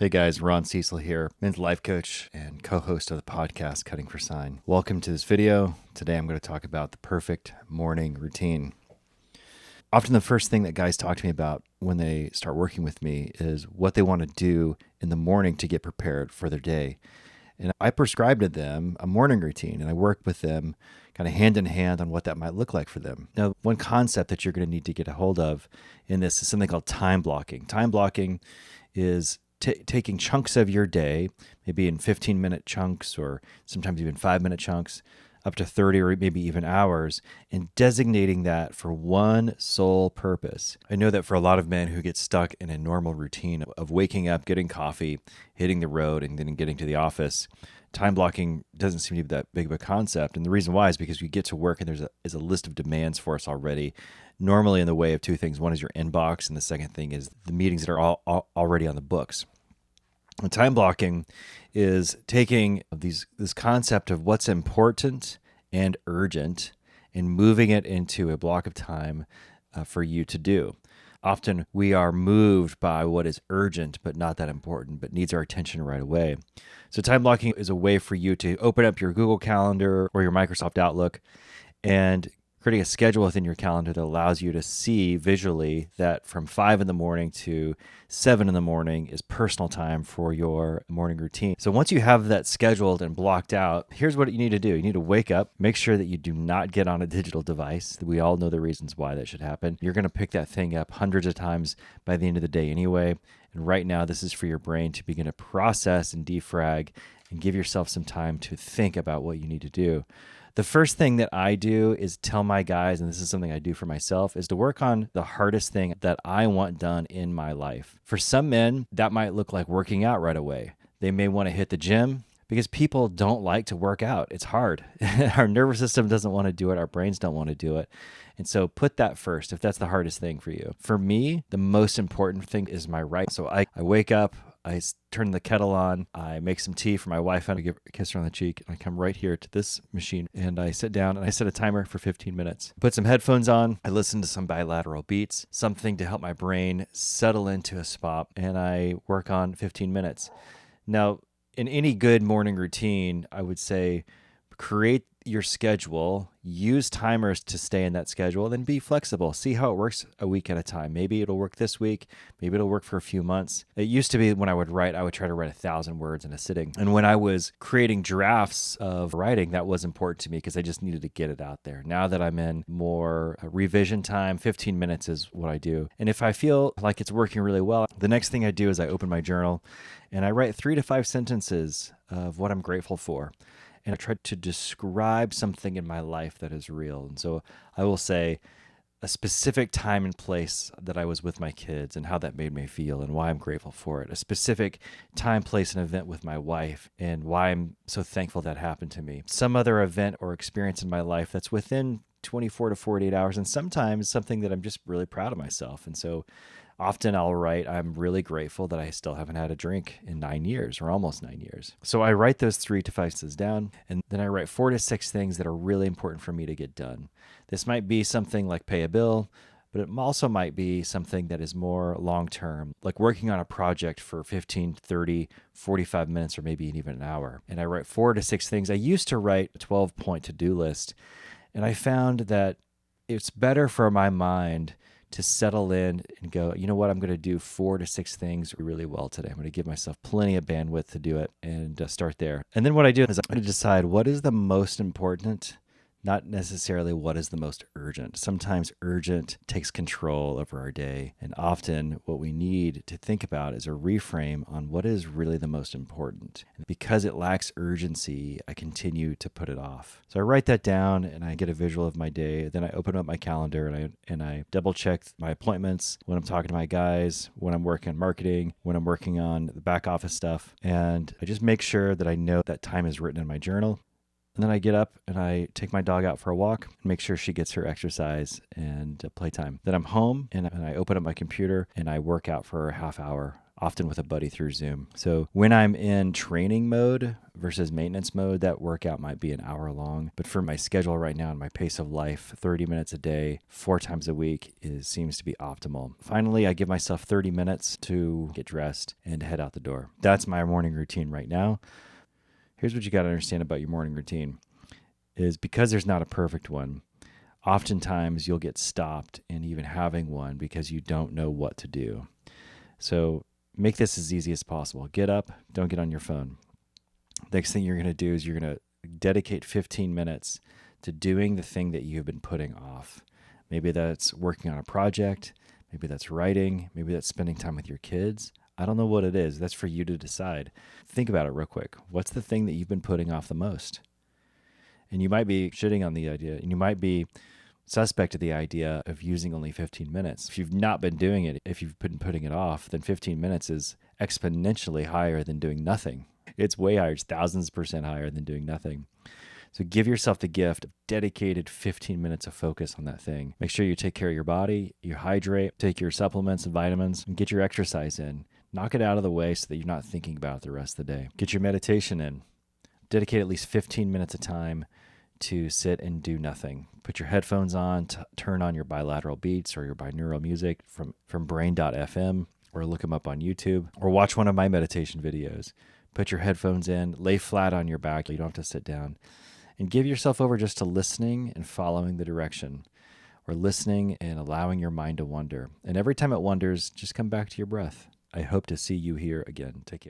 Hey guys, Ron Cecil here, men's life coach and co-host of the podcast Cutting for Sign. Welcome to this video. Today I'm going to talk about the perfect morning routine. Often the first thing that guys talk to me about when they start working with me is what they want to do in the morning to get prepared for their day. And I prescribe to them a morning routine, and I work with them kind of hand in hand on what that might look like for them. Now, one concept that you're going to need to get a hold of in this is something called time blocking. Time blocking is taking chunks of your day, maybe in 15-minute chunks or sometimes even 5-minute chunks, up to 30 or maybe even hours, and designating that for one sole purpose. I know that for a lot of men who get stuck in a normal routine of waking up, getting coffee, hitting the road, and then getting to the office, time blocking doesn't seem to be that big of a concept. And the reason why is because we get to work and there's a list of demands for us already, normally in the way of two things. One is your inbox, and the second thing is the meetings that are already on the books. And time blocking is taking this concept of what's important and urgent and moving it into a block of time for you to do. Often we are moved by what is urgent but not that important, but needs our attention right away. So time blocking is a way for you to open up your Google Calendar or your Microsoft Outlook and creating a schedule within your calendar that allows you to see visually that from 5 in the morning to 7 in the morning is personal time for your morning routine. So once you have that scheduled and blocked out, here's what you need to do. You need to wake up, make sure that you do not get on a digital device. We all know the reasons why that should happen. You're going to pick that thing up hundreds of times by the end of the day anyway. And right now, this is for your brain to begin to process and defrag and give yourself some time to think about what you need to do. The first thing that I do is tell my guys, and this is something I do for myself, is to work on the hardest thing that I want done in my life. For some men, that might look like working out right away. They may want to hit the gym because people don't like to work out. It's hard. Our nervous system doesn't want to do it. Our brains don't want to do it. And so put that first if that's the hardest thing for you. For me, the most important thing is my right. So I wake up, I turn the kettle on, I make some tea for my wife, and I give her a kiss her on the cheek. I come right here to this machine and I sit down and I set a timer for 15 minutes. Put some headphones on, I listen to some bilateral beats, something to help my brain settle into a spot, and I work on 15 minutes. Now, in any good morning routine, I would say create your schedule, use timers to stay in that schedule, then be flexible. See how it works a week at a time. Maybe it'll work this week. Maybe it'll work for a few months. It used to be when I would write, I would try to write 1,000 words in a sitting. And when I was creating drafts of writing, that was important to me because I just needed to get it out there. Now that I'm in more revision time, 15 minutes is what I do. And if I feel like it's working really well, the next thing I do is I open my journal and I write 3 to 5 sentences of what I'm grateful for. And I try to describe something in my life that is real. And so I will say a specific time and place that I was with my kids and how that made me feel and why I'm grateful for it. A specific time, place, and event with my wife and why I'm so thankful that happened to me. Some other event or experience in my life that's within 24 to 48 hours and sometimes something that I'm just really proud of myself. And so often I'll write, I'm really grateful that I still haven't had a drink in 9 years or almost 9 years. So I write those 3 to 5 sentences down, and then I write 4 to 6 things that are really important for me to get done. This might be something like pay a bill, but it also might be something that is more long-term, like working on a project for 15, 30, 45 minutes, or maybe even an hour. And I write 4 to 6 things. I used to write a 12-point to-do list, and I found that it's better for my mind to settle in and go, you know what, I'm going to do 4 to 6 things really well today. I'm going to give myself plenty of bandwidth to do it and start there. And then what I do is I'm going to decide what is the most important, not necessarily what is the most urgent. Sometimes urgent takes control over our day. And often what we need to think about is a reframe on what is really the most important. And because it lacks urgency, I continue to put it off. So I write that down and I get a visual of my day. Then I open up my calendar and I double check my appointments when I'm talking to my guys, when I'm working on marketing, when I'm working on the back office stuff. And I just make sure that I know that time is written in my journal. And then I get up and I take my dog out for a walk and make sure she gets her exercise and playtime. Then I'm home and I open up my computer and I work out for a half hour, often with a buddy through Zoom. So when I'm in training mode versus maintenance mode, that workout might be an hour long. But for my schedule right now and my pace of life, 30 minutes a day, 4 times a week seems to be optimal. Finally, I give myself 30 minutes to get dressed and head out the door. That's my morning routine right now. Here's what you got to understand about your morning routine is because there's not a perfect one, oftentimes you'll get stopped in even having one because you don't know what to do. So make this as easy as possible. Get up, don't get on your phone. Next thing you're going to do is you're going to dedicate 15 minutes to doing the thing that you've been putting off. Maybe that's working on a project. Maybe that's writing. Maybe that's spending time with your kids. I don't know what it is. That's for you to decide. Think about it real quick. What's the thing that you've been putting off the most? And you might be shitting on the idea, and you might be suspect of the idea of using only 15 minutes. If you've not been doing it, if you've been putting it off, then 15 minutes is exponentially higher than doing nothing. It's way higher. It's thousands % higher than doing nothing. So give yourself the gift of dedicated 15 minutes of focus on that thing. Make sure you take care of your body, you hydrate, take your supplements and vitamins, and get your exercise in. Knock it out of the way so that you're not thinking about it the rest of the day. Get your meditation in. Dedicate at least 15 minutes of time to sit and do nothing. Put your headphones on, turn on your bilateral beats or your binaural music from brain.fm, or look them up on YouTube, or watch one of my meditation videos. Put your headphones in, lay flat on your back. You don't have to sit down. And give yourself over just to listening and following the direction, or listening and allowing your mind to wander. And every time it wanders, just come back to your breath. I hope to see you here again. Take care.